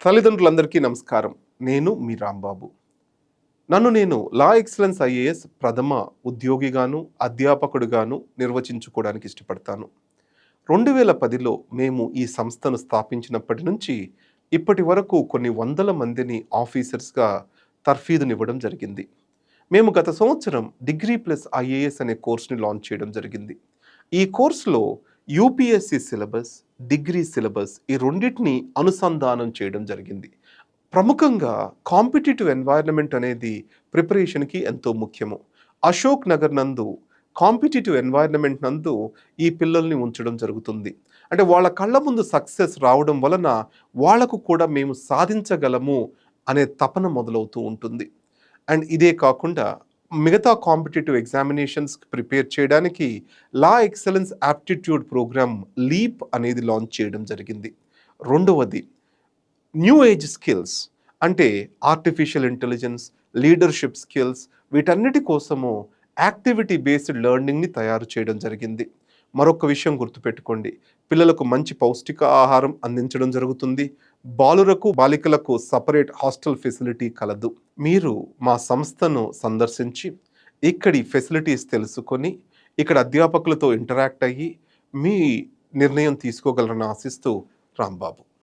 తల్లిదండ్రులందరికీ నమస్కారం. నేను మీ రాంబాబు. నన్ను నేను లా ఎక్సలెన్స్ ఐఏఎస్ ప్రథమ ఉద్యోగిగాను, అధ్యాపకుడిగాను నిర్వచించుకోవడానికి ఇష్టపడతాను. 2010లో మేము ఈ సంస్థను స్థాపించినప్పటి నుంచి ఇప్పటి వరకు కొన్ని వందల మందిని ఆఫీసర్స్‌గా తర్ఫీదునివ్వడం జరిగింది. మేము గత సంవత్సరం డిగ్రీ ప్లస్ ఐఏఎస్ అనే కోర్స్‌ని లాంచ్ చేయడం జరిగింది. ఈ కోర్సులో యూపీఎస్‌సి సిలబస్, డిగ్రీ సిలబస్ ఈ రెండిటిని అనుసంధానం చేయడం జరిగింది. ప్రముఖంగా కాంపిటీటివ్ ఎన్వైర్నమెంట్ అనేది ప్రిపరేషన్‌కి ఎంతో ముఖ్యము. అశోక్ నగర్ నందు కాంపిటీటివ్ ఎన్వైర్నమెంట్ నందు ఈ పిల్లల్ని ఉంచడం జరుగుతుంది. అంటే వాళ్ళ కళ్ళ ముందు సక్సెస్ రావడం వలన వాళ్ళకు కూడా మేము సాధించగలము అనే తపన మొదలవుతూ ఉంటుంది. అండ్ ఇదే కాకుండా మిగతా కాంపిటీటివ్ ఎగ్జామినేషన్స్‌కి ప్రిపేర్ చేయడానికి లా ఎక్సలెన్స్ యాప్టిట్యూడ్ ప్రోగ్రామ్ లీప్ అనేది లాంచ్ చేయడం జరిగింది. రెండవది న్యూ ఏజ్ స్కిల్స్ అంటే ఆర్టిఫిషియల్ ఇంటెలిజెన్స్, లీడర్‌షిప్ స్కిల్స్ వీటన్నిటి కోసము యాక్టివిటీ బేస్డ్ లెర్నింగ్‌ని తయారు చేయడం జరిగింది. మరొక విషయం గుర్తుపెట్టుకోండి. పిల్లలకు మంచి పౌష్టిక ఆహారం అందించడం జరుగుతుంది. బాలురకు, బాలికలకు సెపరేట్ హాస్టల్ ఫెసిలిటీ కలదు. మీరు మా సంస్థను సందర్శించి ఇక్కడి ఫెసిలిటీస్ తెలుసుకొని, ఇక్కడ అధ్యాపకులతో ఇంటరాక్ట్ అయ్యి మీ నిర్ణయం తీసుకోగలరని ఆశిస్తూ రాంబాబు.